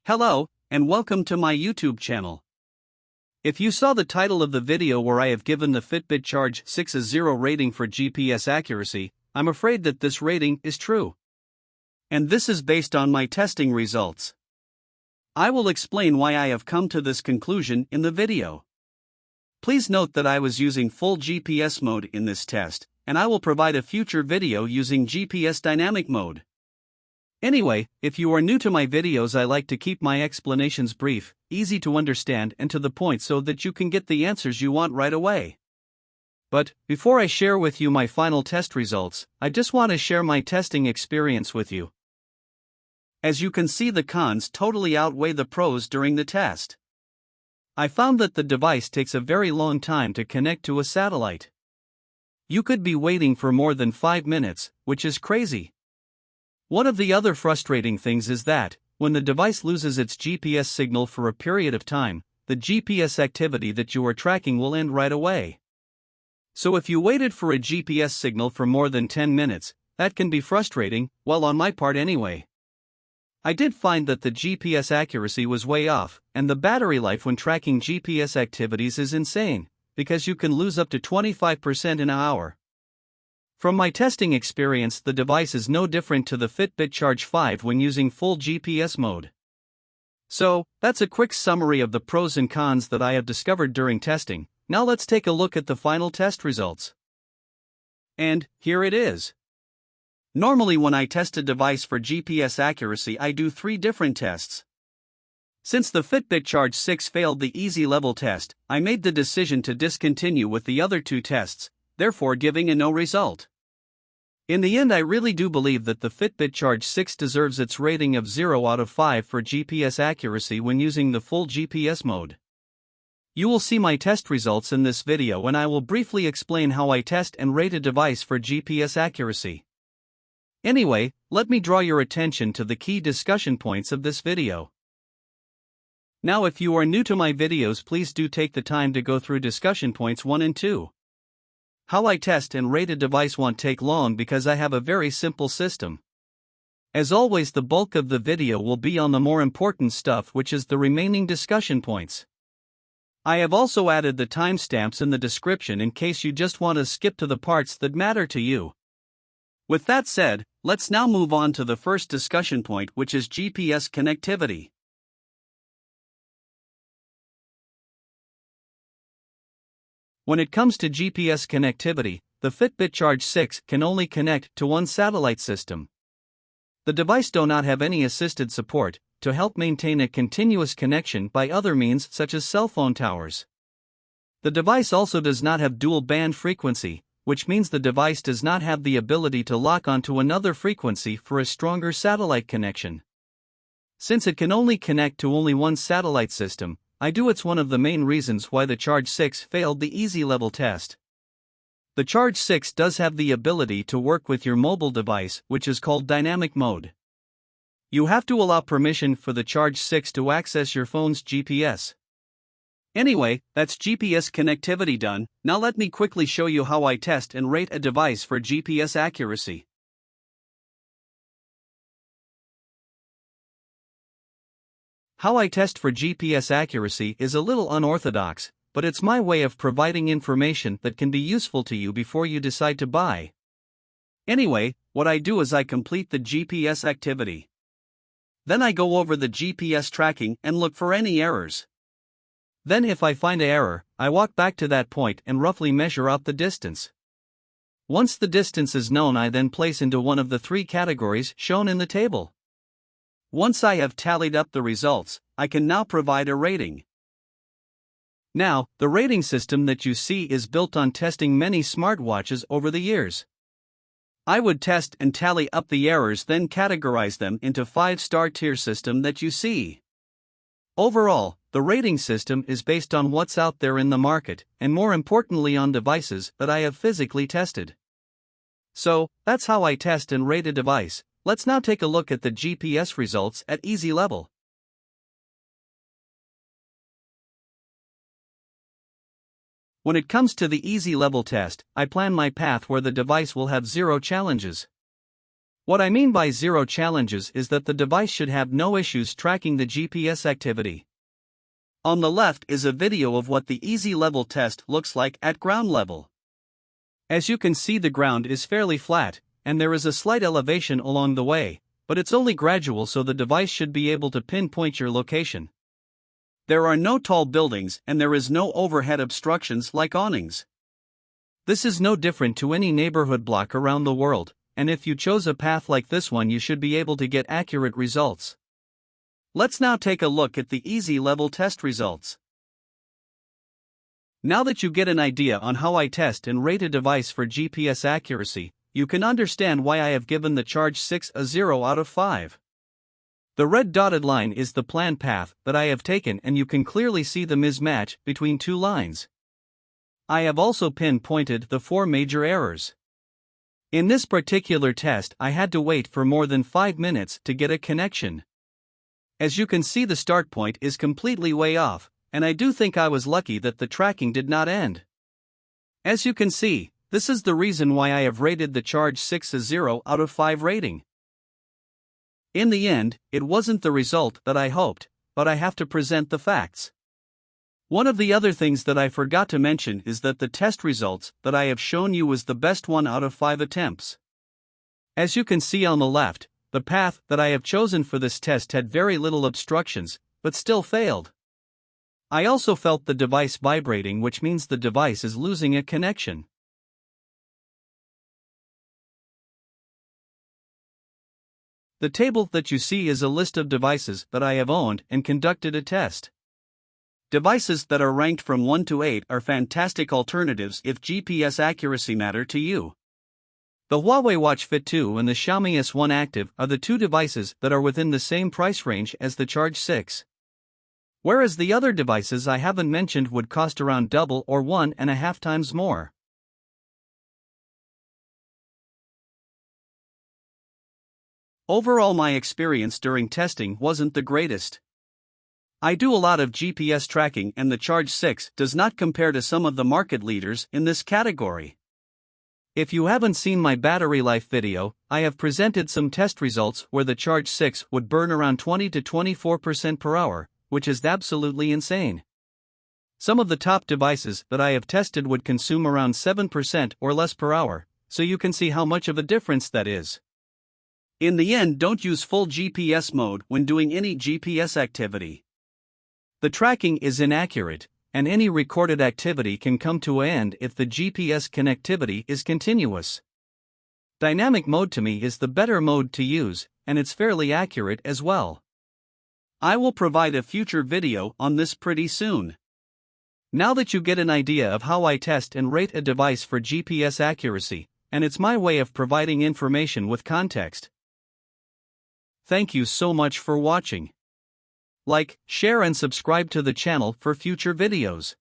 Hello, and welcome to my YouTube channel. If you saw the title of the video where I have given the Fitbit Charge 6 a 0 rating for GPS accuracy, I'm afraid that this rating is true. And this is based on my testing results. I will explain why I have come to this conclusion in the video. Please note that I was using full GPS mode in this test, and I will provide a future video using GPS dynamic mode. Anyway, if you are new to my videos, I like to keep my explanations brief, easy to understand and to the point so that you can get the answers you want right away. But, before I share with you my final test results, I just want to share my testing experience with you. As you can see, the cons totally outweigh the pros during the test. I found that the device takes a very long time to connect to a satellite. You could be waiting for more than 5 minutes, which is crazy. One of the other frustrating things is that, when the device loses its GPS signal for a period of time, the GPS activity that you are tracking will end right away. So if you waited for a GPS signal for more than 10 minutes, that can be frustrating, well, on my part anyway. I did find that the GPS accuracy was way off, and the battery life when tracking GPS activities is insane, because you can lose up to 25% in an hour. From my testing experience, the device is no different to the Fitbit Charge 5 when using full GPS mode. So, that's a quick summary of the pros and cons that I have discovered during testing. Now let's take a look at the final test results. And here it is. Normally when I test a device for GPS accuracy, I do 3 different tests. Since the Fitbit Charge 6 failed the easy level test, I made the decision to discontinue with the other 2 tests, therefore giving a no result. In the end, I really do believe that the Fitbit Charge 6 deserves its rating of 0 out of 5 for GPS accuracy when using the full GPS mode. You will see my test results in this video, and I will briefly explain how I test and rate a device for GPS accuracy. Anyway, let me draw your attention to the key discussion points of this video. Now, if you are new to my videos, please do take the time to go through discussion points 1 and 2. How I test and rate a device won't take long because I have a very simple system. As always, the bulk of the video will be on the more important stuff, which is the remaining discussion points. I have also added the timestamps in the description in case you just want to skip to the parts that matter to you. With that said, let's now move on to the first discussion point, which is GPS connectivity. When it comes to GPS connectivity, the Fitbit Charge 6 can only connect to one satellite system. The device does not have any assisted support to help maintain a continuous connection by other means such as cell phone towers. The device also does not have dual band frequency, which means the device does not have the ability to lock onto another frequency for a stronger satellite connection. Since it can only connect to only one satellite system, it's one of the main reasons why the Charge 6 failed the easy level test. The Charge 6 does have the ability to work with your mobile device, which is called dynamic mode. You have to allow permission for the Charge 6 to access your phone's GPS. Anyway, that's GPS connectivity done. Now let me quickly show you how I test and rate a device for GPS accuracy. How I test for GPS accuracy is a little unorthodox, but it's my way of providing information that can be useful to you before you decide to buy. Anyway, what I do is I complete the GPS activity. Then I go over the GPS tracking and look for any errors. Then if I find an error, I walk back to that point and roughly measure out the distance. Once the distance is known, I then place into one of the 3 categories shown in the table. Once I have tallied up the results, I can now provide a rating. Now, the rating system that you see is built on testing many smartwatches over the years. I would test and tally up the errors, then categorize them into 5-star tier system that you see. Overall, the rating system is based on what's out there in the market, and more importantly on devices that I have physically tested. So, that's how I test and rate a device. Let's now take a look at the GPS results at easy level. When it comes to the easy level test, I plan my path where the device will have 0 challenges. What I mean by zero challenges is that the device should have no issues tracking the GPS activity. On the left is a video of what the easy level test looks like at ground level. As you can see, the ground is fairly flat, and there is a slight elevation along the way, but it's only gradual, so the device should be able to pinpoint your location. There are no tall buildings and there is no overhead obstructions like awnings. This is no different to any neighborhood block around the world, and if you chose a path like this one, you should be able to get accurate results. Let's now take a look at the easy level test results. Now that you get an idea on how I test and rate a device for GPS accuracy, you can understand why I have given the Charge 6 a 0 out of 5. The red dotted line is the planned path that I have taken, and you can clearly see the mismatch between two lines. I have also pinpointed the 4 major errors. In this particular test, I had to wait for more than 5 minutes to get a connection. As you can see, the start point is completely way off, and I do think I was lucky that the tracking did not end. As you can see, this is the reason why I have rated the Charge 6 a 0 out of 5 rating. In the end, it wasn't the result that I hoped, but I have to present the facts. One of the other things that I forgot to mention is that the test results that I have shown you was the best 1 out of 5 attempts. As you can see on the left, the path that I have chosen for this test had very little obstructions, but still failed. I also felt the device vibrating, which means the device is losing a connection. The table that you see is a list of devices that I have owned and conducted a test. Devices that are ranked from 1 to 8 are fantastic alternatives if GPS accuracy matter to you. The Huawei Watch Fit 2 and the Xiaomi S1 Active are the 2 devices that are within the same price range as the Charge 6. Whereas the other devices I haven't mentioned would cost around double or 1.5 times more. Overall, my experience during testing wasn't the greatest. I do a lot of GPS tracking, and the Charge 6 does not compare to some of the market leaders in this category. If you haven't seen my battery life video, I have presented some test results where the Charge 6 would burn around 20 to 24% per hour, which is absolutely insane. Some of the top devices that I have tested would consume around 7% or less per hour, so you can see how much of a difference that is. In the end, don't use full GPS mode when doing any GPS activity. The tracking is inaccurate, and any recorded activity can come to an end if the GPS connectivity is continuous. Dynamic mode to me is the better mode to use, and it's fairly accurate as well. I will provide a future video on this pretty soon. Now that you get an idea of how I test and rate a device for GPS accuracy, and it's my way of providing information with context. Thank you so much for watching. Like, share and subscribe to the channel for future videos.